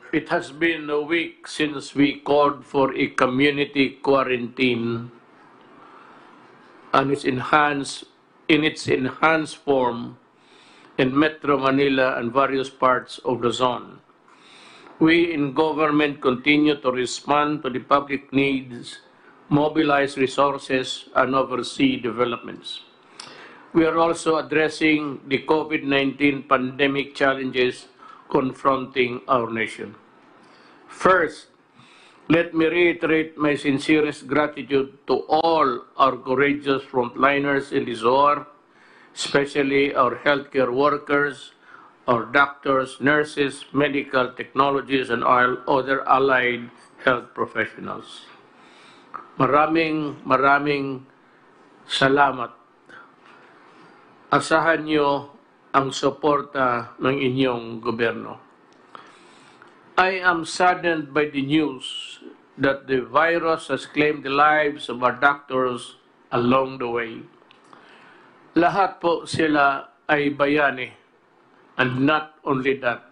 It has been a week since we called for a community quarantine and in its enhanced form in Metro Manila and various parts of the zone. We in government continue to respond to the public needs, mobilize resources, and oversee developments. We are also addressing the COVID-19 pandemic challenges confronting our nation. First, let me reiterate my sincerest gratitude to all our courageous frontliners in this war, especially our healthcare workers, our doctors, nurses, medical technologists, and all other allied health professionals. Maraming salamat. Asahan niyo ang suporta ng inyong gobyerno. I am saddened by the news that the virus has claimed the lives of our doctors along the way. Lahat po sila ay bayani. And not only that,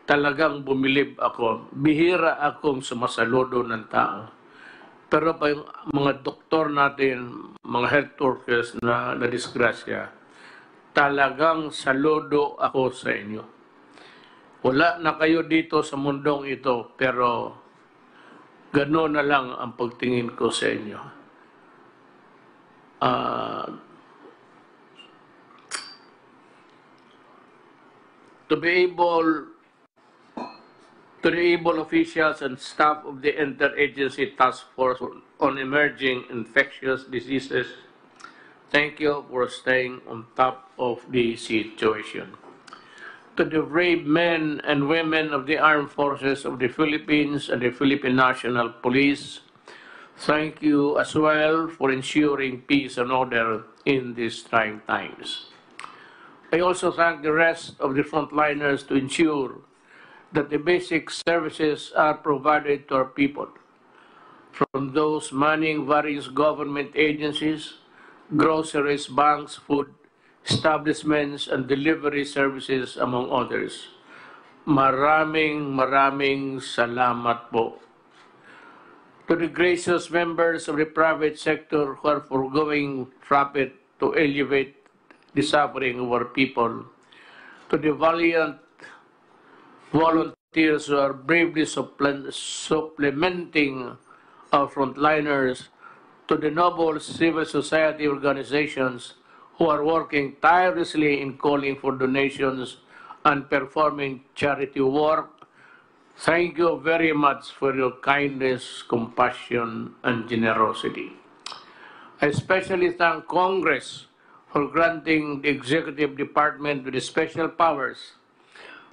talagang bumilib ako. Bihira akong sumasaludo ng tao. Pero pa yung mga doktor natin, mga health workers na nadisgrasya, talagang saludo ako sa inyo. Wala na kayo dito sa mundong ito, pero gano'n na lang ang pagtingin ko sa inyo. To the able officials and staff of the Interagency Task Force on Emerging Infectious Diseases, thank you for staying on top of the situation. To the brave men and women of the Armed Forces of the Philippines and the Philippine National Police, thank you as well for ensuring peace and order in these trying times. I also thank the rest of the frontliners to ensure that the basic services are provided to our people, from those manning various government agencies, groceries, banks, food establishments, and delivery services, among others. Maraming salamat po. To the gracious members of the private sector who are foregoing profit to elevate the suffering of our people, to the valiant volunteers who are bravely supplementing our frontliners, to the noble civil society organizations who are working tirelessly in calling for donations and performing charity work, thank you very much for your kindness, compassion, and generosity. I especially thank Congress for granting the Executive Department with the special powers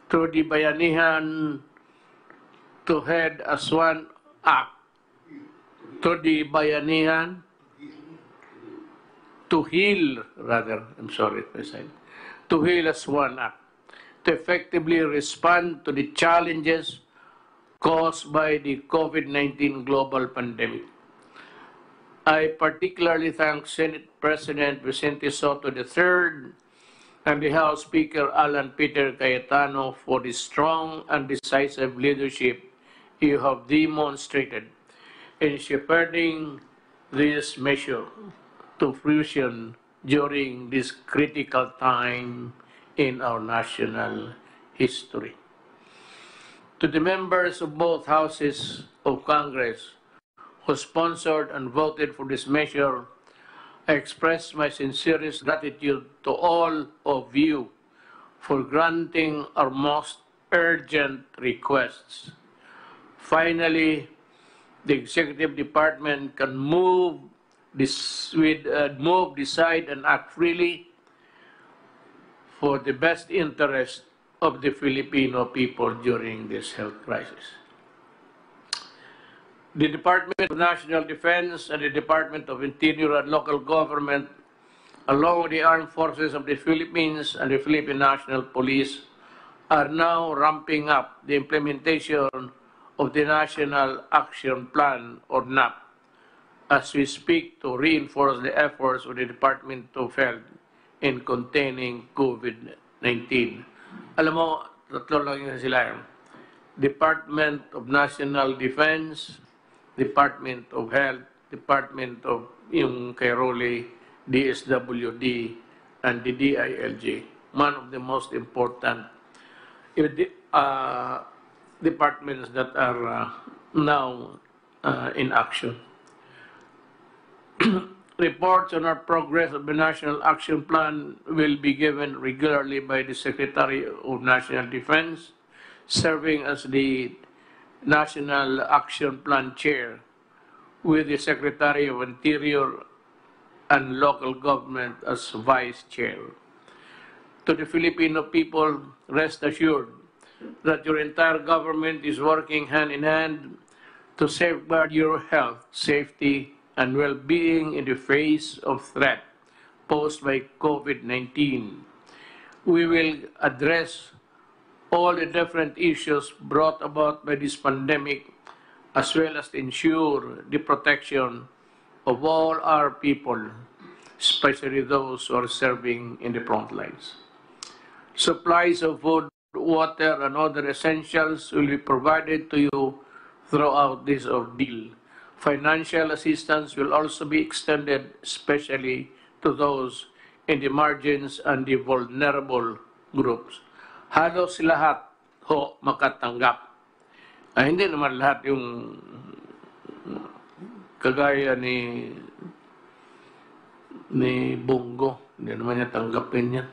through the Bayanihan to head as one act, to the Bayanihan to heal as one act, to effectively respond to the challenges caused by the COVID-19 global pandemic. I particularly thank Senate President Vicente Soto III and the House Speaker Alan Peter Cayetano for the strong and decisive leadership you have demonstrated in shepherding this measure to fruition during this critical time in our national history. To the members of both houses of Congress who sponsored and voted for this measure, I express my sincerest gratitude to all of you for granting our most urgent requests. Finally, the Executive Department can decide, and act freely for the best interest of the Filipino people during this health crisis. The Department of National Defense and the Department of Interior and Local Government, along with the Armed Forces of the Philippines and the Philippine National Police, are now ramping up the implementation of the National Action Plan, or NAP, as we speak, to reinforce the efforts of the Department of Health in containing COVID-19. Alam mo, tatlo lang yun sila. Department of National Defense, Department of Health, Department of yung kay Rolly, DSWD, and the DILG. One of the most important departments that are now in action. Reports on our progress of the National Action Plan will be given regularly by the Secretary of National Defense, serving as the National Action Plan Chair, with the Secretary of Interior and Local Government as Vice Chair. To the Filipino people, rest assured that your entire government is working hand in hand to safeguard your health, safety, and well-being in the face of threat posed by COVID-19. We will address all the different issues brought about by this pandemic, as well as ensure the protection of all our people, especially those who are serving in the front lines. Supplies of food, water, and other essentials will be provided to you throughout this ordeal. Financial assistance will also be extended, especially to those in the margins and the vulnerable groups. Halos lahat ho makatanggap. Hindi naman lahat yung kagaya ni Bongo. Hindi naman niya tanggapin yan.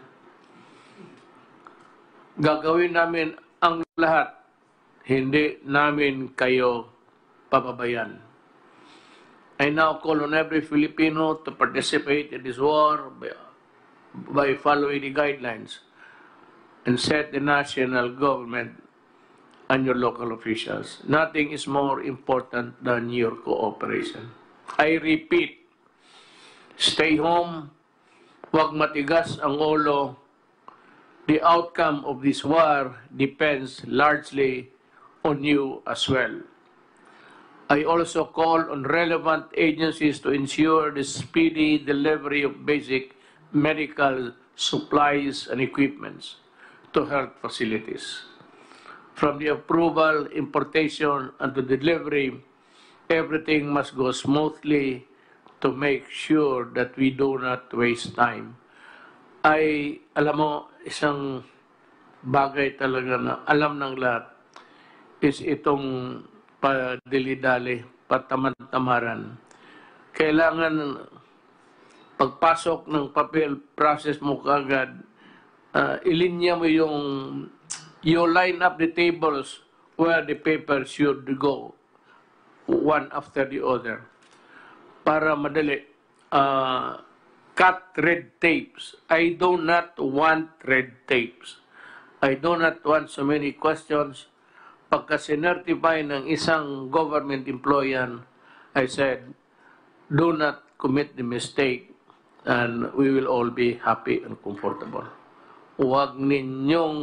Gagawin namin ang lahat. Hindi namin kayo pababayan. I now call on every Filipino to participate in this war by following the guidelines and set the national government and your local officials. Nothing is more important than your cooperation. I repeat, stay home, huwag matigas ang ulo. The outcome of this war depends largely on you as well. I also call on relevant agencies to ensure the speedy delivery of basic medical supplies and equipments to health facilities. From the approval, importation, and the delivery, everything must go smoothly to make sure that we do not waste time. Alam mo, isang bagay talaga na alam ng lahat is itong padili-dali, patamad-tamaran. Kailangan pagpasok ng papel, process mo kagad, ilinya mo you line up the tables where the papers should go, one after the other, para madali. Cut red tapes. I do not want red tapes. I do not want so many questions. Pagka sinertify ng isang government employee, I said, do not commit the mistake and we will all be happy and comfortable. Huwag ninyong,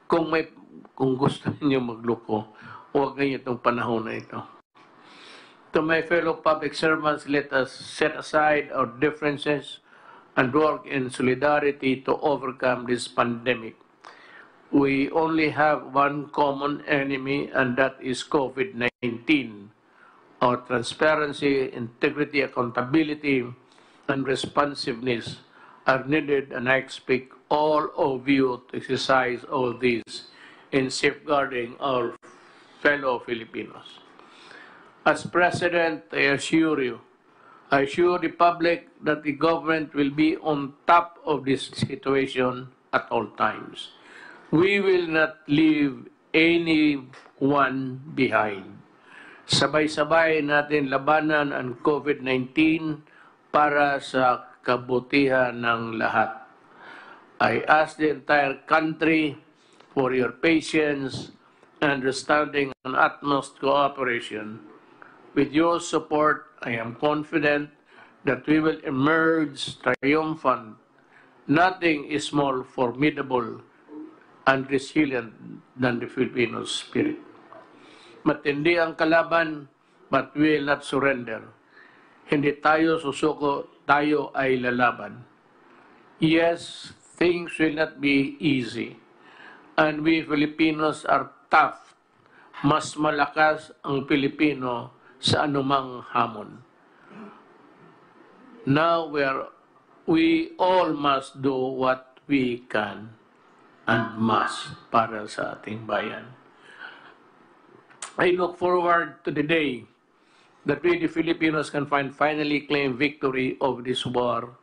kung gusto ninyo magloko, huwag ninyo itong panahon na ito. To my fellow public servants, let us set aside our differences and work in solidarity to overcome this pandemic. We only have one common enemy, and that is COVID-19. Our transparency, integrity, accountability, and responsiveness are needed, and I expect all of you to exercise all these in safeguarding our fellow Filipinos. As President, I assure the public that the government will be on top of this situation at all times. We will not leave anyone behind. Sabay-sabay natin labanan ang COVID-19 para sa kabutihan ng lahat. I ask the entire country for your patience, understanding, and utmost cooperation. With your support, I am confident that we will emerge triumphant. Nothing is more formidable and resilient than the Filipino spirit. Matindi ang kalaban, but we will not surrender. Hindi tayo susuko, tayo ay lalaban. Yes, things will not be easy. And we Filipinos are tough. Mas malakas ang Pilipino sa anumang hamon. Now we all must do what we can and must para sa ating bayan. I look forward to the day that we, the Filipinos, can finally claim victory of this war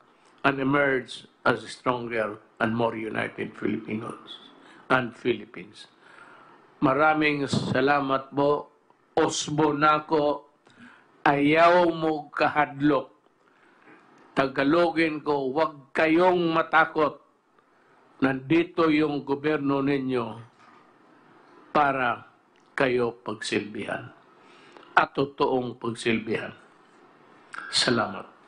and emerge as stronger and more united Filipinos and Philippines. Maraming salamat po. Osbo nako, ayaw mo kahadlok. Tagalogin ko, huwag kayong matakot. Nandito yung gobyerno ninyo para kayo pagsilbihan. At totoong pagsilbihan. Salamat.